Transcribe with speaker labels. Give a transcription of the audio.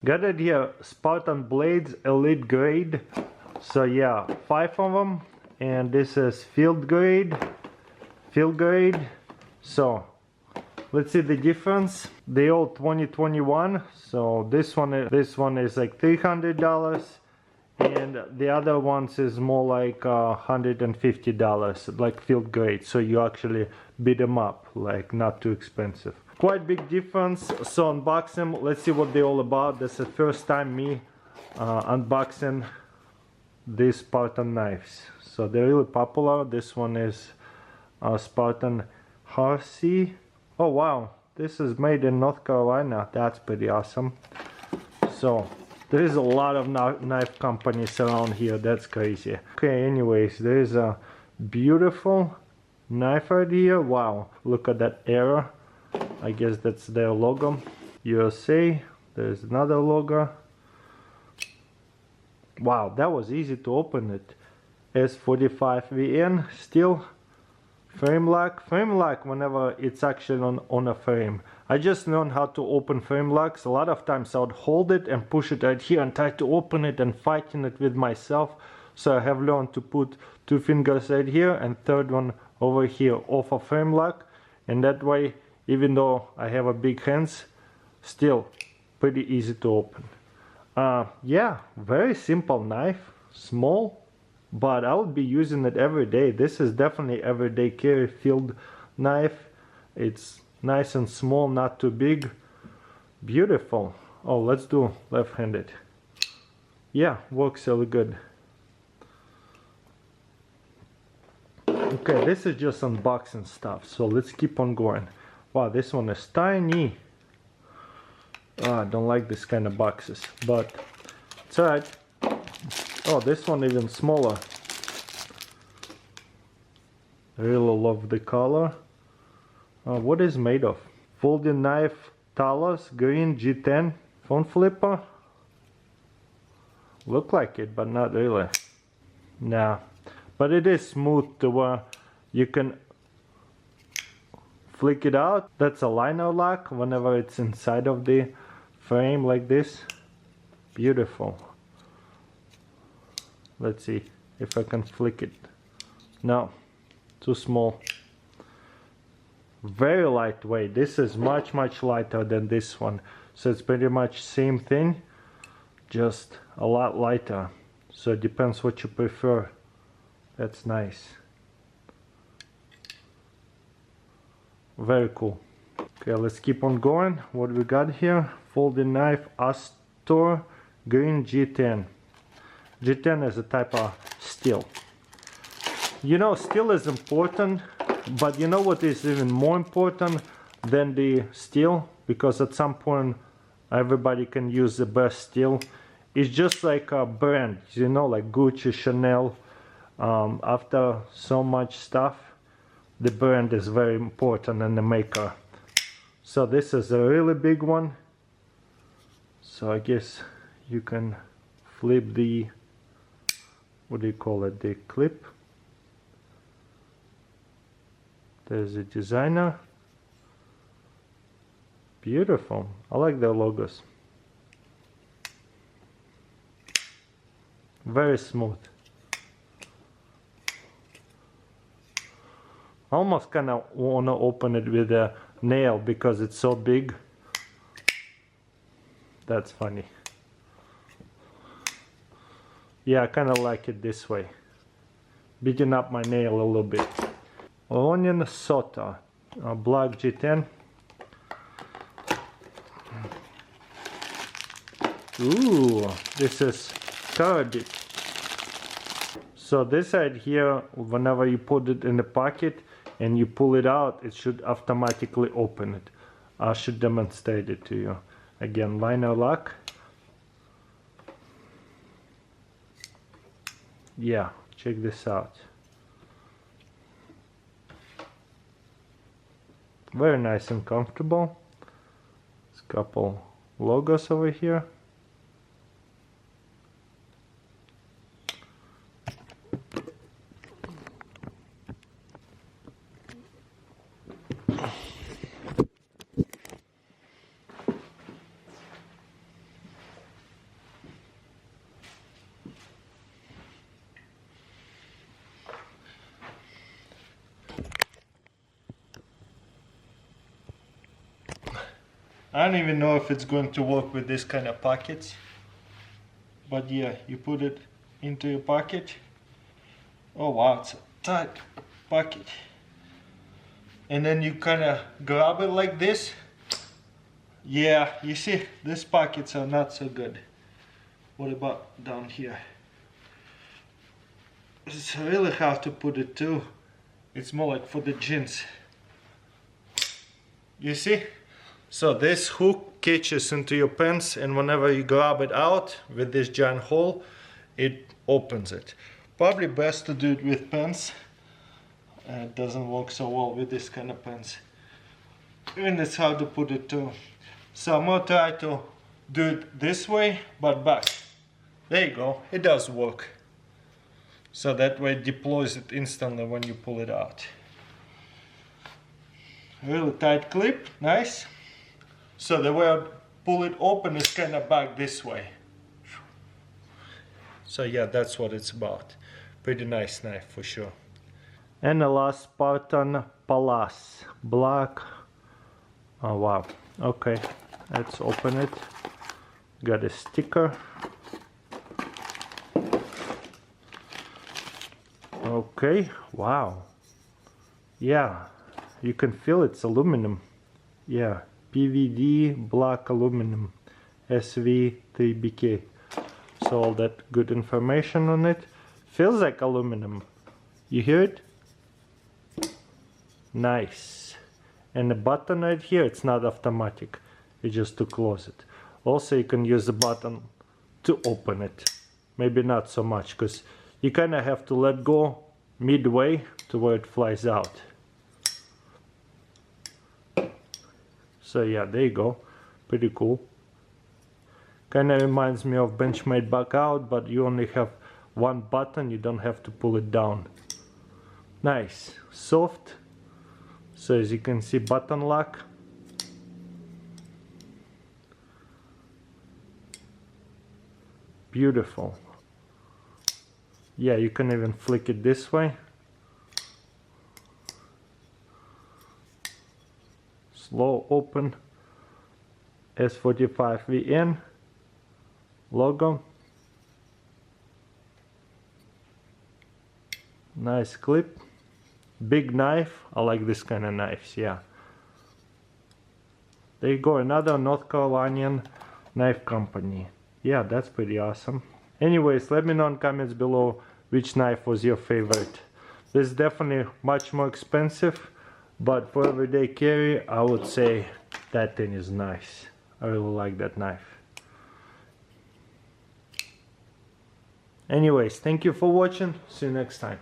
Speaker 1: Got it here, Spartan Blades Elite Grade. So yeah, 5 of them, and this is field grade. So let's see the difference. They all 2021. So this one is like $300, and the other ones is more like $150, like field grade. So you actually beat them up, like not too expensive. Quite big difference. So unbox them. Let's see what they're all about. This is the first time me unboxing these Spartan knives. So they're really popular. This one is Spartan Harsey. Oh wow, this is made in North Carolina. That's pretty awesome. So there is a lot of knife companies around here. That's crazy. Okay, anyways, there is a beautiful knife right here. Wow, look at that arrow. I guess that's their logo. USA. There's another logo. Wow, that was easy to open it. S45VN steel. Frame lock whenever it's actually on a frame. I just learned how to open frame locks. A lot of times I would hold it and push it right here and try to open it and fighting it with myself. So I have learned to put 2 fingers right here and third one over here off a frame lock, and that way, even though I have a big hands, still pretty easy to open. Yeah, very simple knife, small, but I would be using it every day. This is definitely everyday carry field knife. It's nice and small, not too big. Beautiful. Oh, let's do left-handed. Yeah, works really good. Okay, this is just unboxing stuff, so let's keep on going. Wow, this one is tiny. I don't like this kind of boxes, but it's alright. Oh, this one even smaller. I really love the color. What is made of? Folding knife, Talos, green G10, phone flipper. Look like it, but not really. Nah, but it is smooth to where you can flick it out. That's a liner lock whenever it's inside of the frame like this. Beautiful. Let's see if I can flick it. No, too small. Very lightweight. This is much lighter than this one. So it's pretty much same thing, just a lot lighter. So it depends what you prefer. That's nice. Very cool. Okay, let's keep on going. What we got here? Folding knife, Astor, green G10. G10 is a type of steel. You know, steel is important, but you know what is even more important than the steel? Because at some point everybody can use the best steel. It's just like a brand, you know, like Gucci, Chanel. After so much stuff, the brand is very important and the maker. So this is a really big one. So I guess you can flip the, what do you call it, the clip. There's a designer. Beautiful. I like their logos. Very smooth. Almost kind of want to open it with a nail because it's so big. That's funny. Yeah, I kind of like it this way. Beating up my nail a little bit. Onion Sota, black G10. Ooh, this is carabit. So this side here, whenever you put it in the pocket and you pull it out, it should automatically open it. I should demonstrate it to you. Again, liner lock. Yeah, check this out. Very nice and comfortable. There's a couple logos over here. I don't even know if it's going to work with this kind of pockets. But yeah, you put it into your pocket. Oh wow, it's a tight pocket. And then you kind of grab it like this. Yeah, you see, these pockets are not so good. What about down here? It's really hard to put it too. It's more like for the jeans. You see? So this hook catches into your pants, and whenever you grab it out with this giant hole, it opens it. Probably best to do it with pants. It doesn't work so well with this kind of pants. And it's hard to put it too. So I'm gonna try to do it this way, but back. There you go, it does work. So that way it deploys it instantly when you pull it out. Really tight clip, nice. So the way I pull it open is kind of back this way. So yeah, that's what it's about. Pretty nice knife for sure. And the last Spartan Pallas, black. Oh wow, okay, let's open it. Got a sticker. Okay, wow. Yeah, you can feel it's aluminum. Yeah, PVD black aluminum SV3BK. So all that good information on it. Feels like aluminum. You hear it? Nice. And the button right here, it's not automatic. It's just to close it. Also you can use the button to open it. Maybe not so much, because you kind of have to let go midway to where it flies out. So yeah, there you go. Pretty cool. Kind of reminds me of Benchmade back out, but you only have one button, you don't have to pull it down. Nice, soft. So as you can see, button lock. Beautiful. Yeah, you can even flick it this way. Slow open. S45VN logo. Nice clip. Big knife. I like this kind of knives, yeah. There you go, another North Carolinian knife company. Yeah, that's pretty awesome. Anyways, let me know in comments below which knife was your favorite. This is definitely much more expensive, but for everyday carry, I would say that thing is nice. I really like that knife. Anyways, thank you for watching. See you next time.